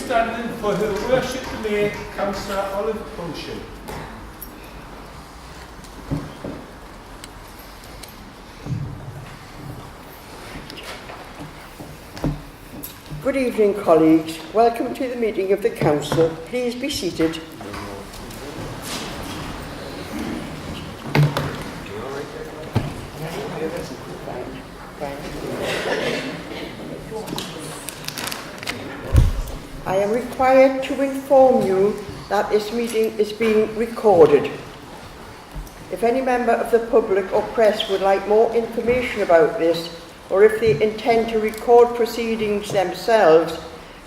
standing for Her Worship the Mayor, Councillor Olive Ocean. Good evening, colleagues. Welcome to the meeting of the Council. Please be seated. I am required to inform you that this meeting is being recorded. If any member of the public or press would like more information about this, or if they intend to record proceedings themselves,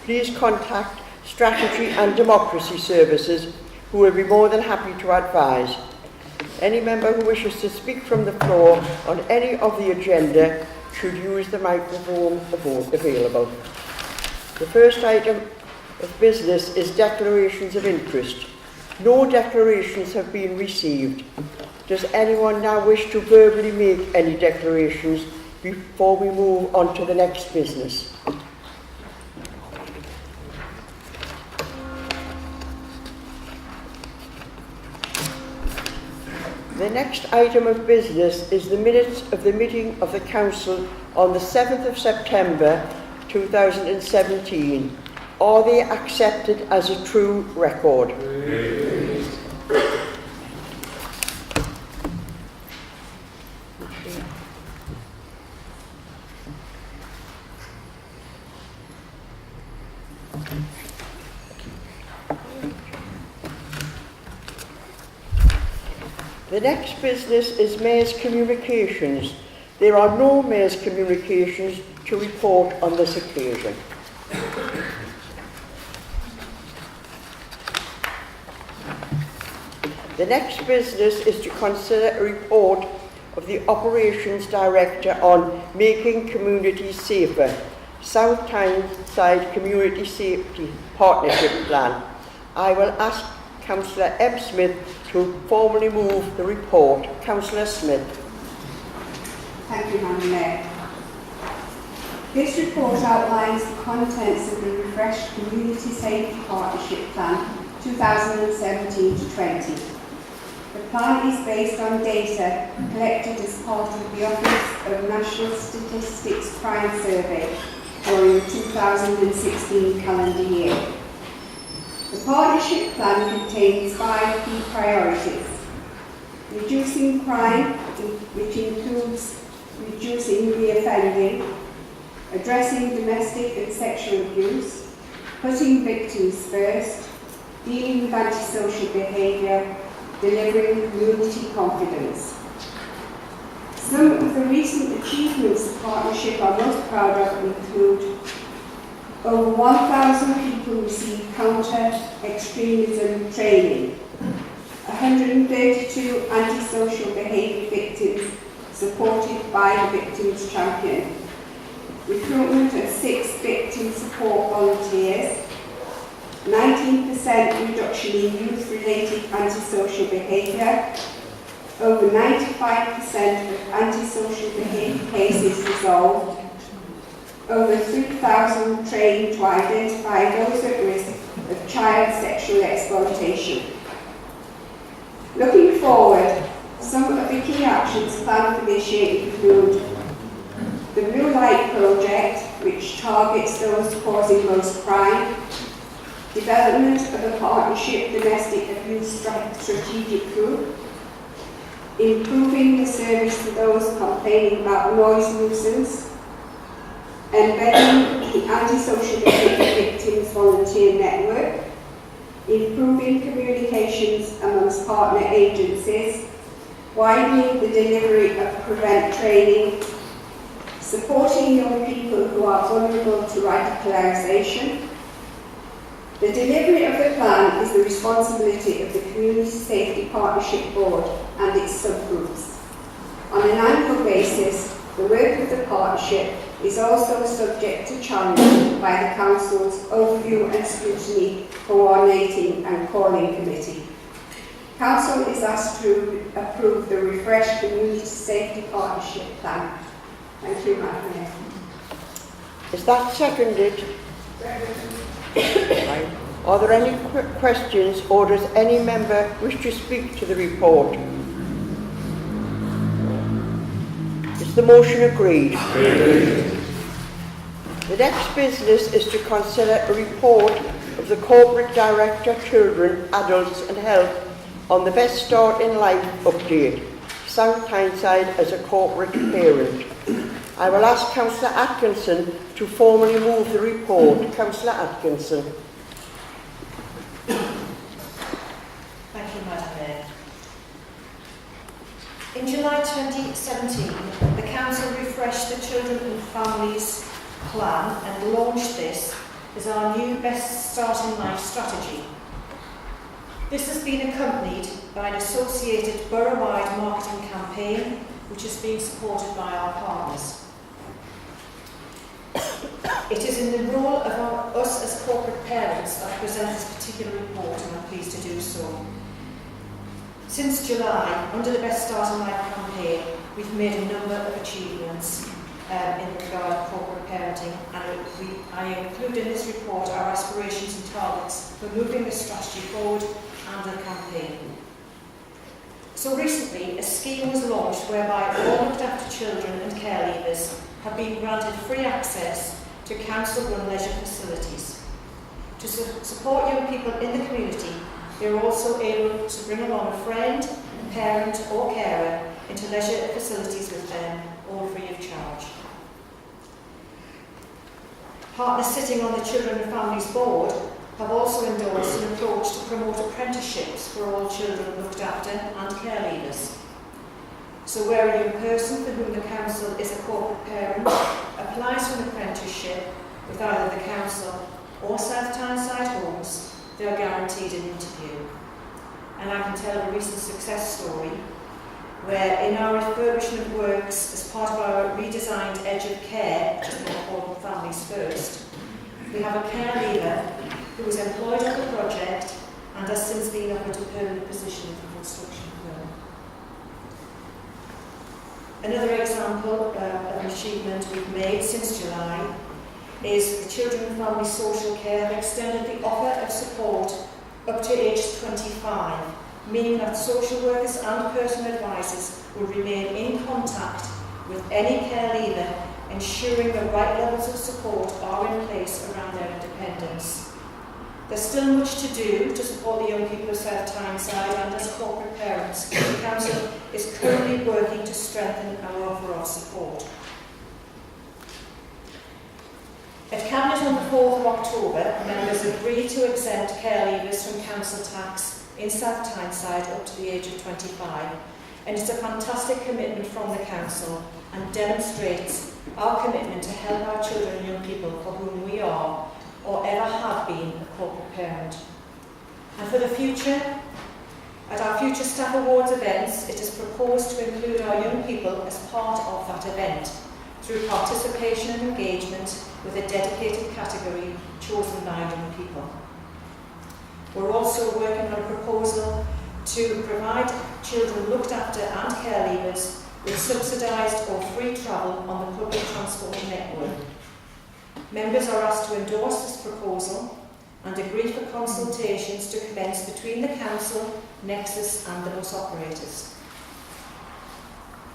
please contact Strategy and Democracy Services, who will be more than happy to advise. Any member who wishes to speak from the floor on any of the agenda should use the microphone available. The first item of business is declarations of interest. No declarations have been received. Does anyone now wish to verbally make any declarations before we move on to the next business? The next item of business is the minutes of the meeting of the Council on the 7th of September 2017. Are they accepted as a true record? The next business is Mayor's Communications. There are no Mayor's Communications to report on this occasion. The next business is to consider a report of the Operations Director on Making Communities Safer, South Tyneside Community Safety Partnership Plan. I will ask Councillor M. Smith to formally move the report. Councillor Smith. Thank you, Madam Mayor. This report outlines the contents of the refreshed Community Safety Partnership Plan 2017-20. The plan is based on data collected as part of the Office of National Statistics Crime Survey during the 2016 calendar year. The partnership plan contains 5 key priorities: reducing crime, which includes reducing reoffending, addressing domestic and sexual abuse, putting victims first, dealing with antisocial behaviour, delivering community confidence. Some of the recent achievements the partnership are most proud of include over 1,000 people receive counter-extremism training, 132 antisocial behaviour victims supported by the Victims Champion, recruitment of 6 victim support volunteers, 19% reduction in youth-related antisocial behaviour, over 95% of antisocial behaviour cases resolved, over 3,000 trained to identify those at risk of child sexual exploitation. Looking forward, some of the key actions planned for this year include the Blue Light Project, which targets those causing most crime, development of a partnership domestic abuse strategic group, improving the service to those complaining about noise nuisance, embedding the antisocial behaviour victims volunteer network, improving communications amongst partner agencies, widening the delivery of prevent training, supporting young people who are vulnerable to radicalisation. The delivery of the plan is the responsibility of the Community Safety Partnership Board and its subgroups. On an annual basis, the work of the partnership is also subject to challenge by the Council's Overview and Scrutiny Coordinating and Calling Committee. Council is asked to approve the refreshed Community Safety Partnership Plan. Thank you, Madam Mayor. Is that seconded? Right. Are there any questions, or does any member wish to speak to the report? Is the motion agreed? The next business is to consider a report of the Corporate Director, Children, Adults and Health on the Best Start in Life update, South Tyneside as a corporate parent. I will ask Councillor Atkinson to formally move the report. Councillor Atkinson. Thank you, Madam Mayor. In July 2017, the Council refreshed the Children and Families Plan and launched this as our new Best Start in Life strategy. This has been accompanied by an associated borough-wide marketing campaign which has been supported by our partners. It is in the role of us as corporate parents that I present this particular report, and I'm pleased to do so. Since July, under the Best Start in Life campaign, we've made a number of achievements in regard to corporate parenting, and I include in this report our aspirations and targets for moving this strategy forward and the campaign. So recently, a scheme was launched whereby all looked after children and care leavers have been granted free access to council-run leisure facilities. To support young people in the community, they are also able to bring along a friend, parent or carer into leisure facilities with them, all free of charge. Partners sitting on the Children and Families Board have also endorsed an approach to promote apprenticeships for all children looked after and care leavers. So where a young person for whom the council is a corporate parent applies for an apprenticeship with either the council or South Tyneside homes, they are guaranteed an interview. And I can tell a recent success story where in our refurbishment works as part of our redesigned Edge of Care, which is now called Families First, we have a care leaver who was employed on the project and has since been offered a permanent position with the construction firm. Another example of an achievement we've made since July is the Children and Family Social Care have extended the offer of support up to age 25, meaning that social workers and personal advisors will remain in contact with any care leaver, ensuring the right levels of support are in place around their independence. There's still much to do to support the young people of South Tyneside, and as corporate parents, the Council is currently working to strengthen our offer of support. At Cabinet on the 4th of October, members agreed to exempt care leavers from council tax in South Tyneside up to the age of 25, and it's a fantastic commitment from the Council and demonstrates our commitment to help our children and young people for whom we are or ever have been a corporate parent. And for the future, at our future staff awards events, it is proposed to include our young people as part of that event through participation and engagement with a dedicated category chosen by young people. We're also working on a proposal to provide children looked after and care leavers with subsidised or free travel on the public transport network. Members are asked to endorse this proposal and agree for consultations to commence between the Council, Nexus and the bus operators.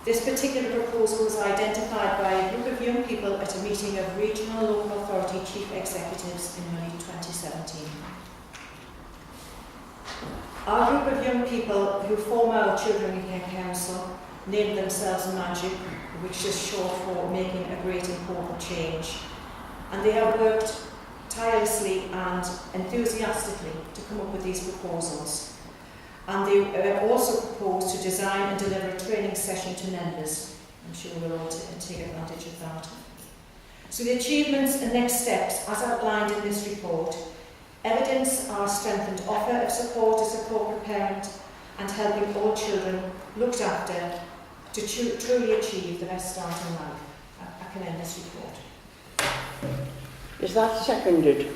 This particular proposal was identified by a group of young people at a meeting of Regional Local Authority Chief Executives in May 2017. Our group of young people who form our Children and Care Council named themselves MAGIC, which is short for Making a Great Important Change. And they have worked tirelessly and enthusiastically to come up with these proposals. And they also propose to design and deliver a training session to members. I'm sure we'll all take advantage of that. So the achievements and next steps, as outlined in this report, evidence our strengthened offer of support as a corporate parent and helping all children looked after to truly achieve the best start in life. I commend this report. Is that seconded?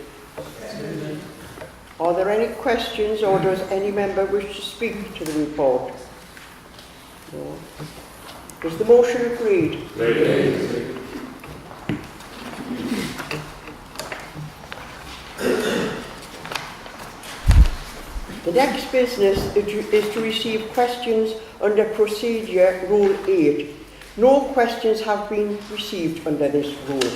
Are there any questions, or does any member wish to speak to the report? No. Is the motion agreed? Agreed. next business is to receive questions under Procedure Rule 8. No questions have been received under this rule.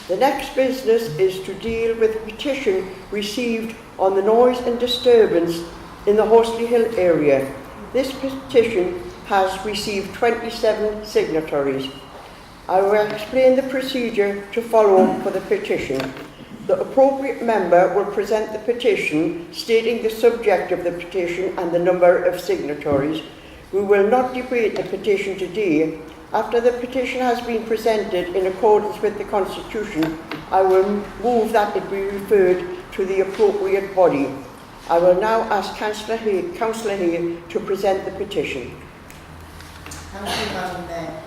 The next business is to deal with a petition received on the noise and disturbance in the Horsley Hill area. This petition has received 27 signatories. I will explain the procedure to follow for the petition. The appropriate member will present the petition, stating the subject of the petition and the number of signatories. We will not debate the petition today. After the petition has been presented in accordance with the Constitution, I will move that it be referred to the appropriate body. I will now ask Councillor Hay to present the petition. Thank you, Madam Mayor.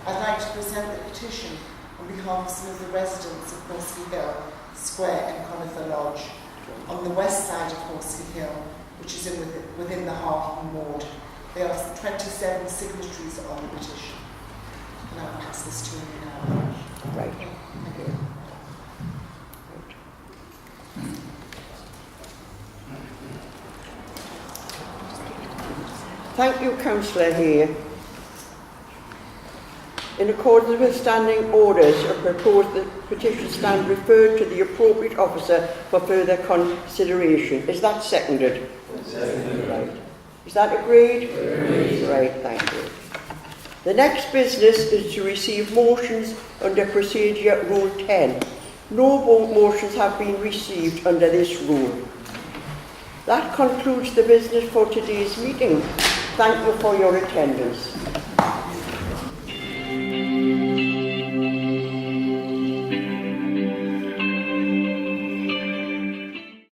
I'd like to present the petition on behalf of some of the residents of Horsley Hill Square and Conifer Lodge on the west side of Horsley Hill, which is within the Hartland ward. There are 27 signatories on the petition. And I'll pass this to you now. Right. Thank you. Thank you, Councillor Hay. In accordance with standing orders, I propose the petition stand referred to the appropriate officer for further consideration. Is that seconded? Seconded. Right. Is that agreed? Agreed. Right, thank you. The next business is to receive motions under Procedure Rule 10. No motions have been received under this rule. That concludes the business for today's meeting. Thank you for your attendance.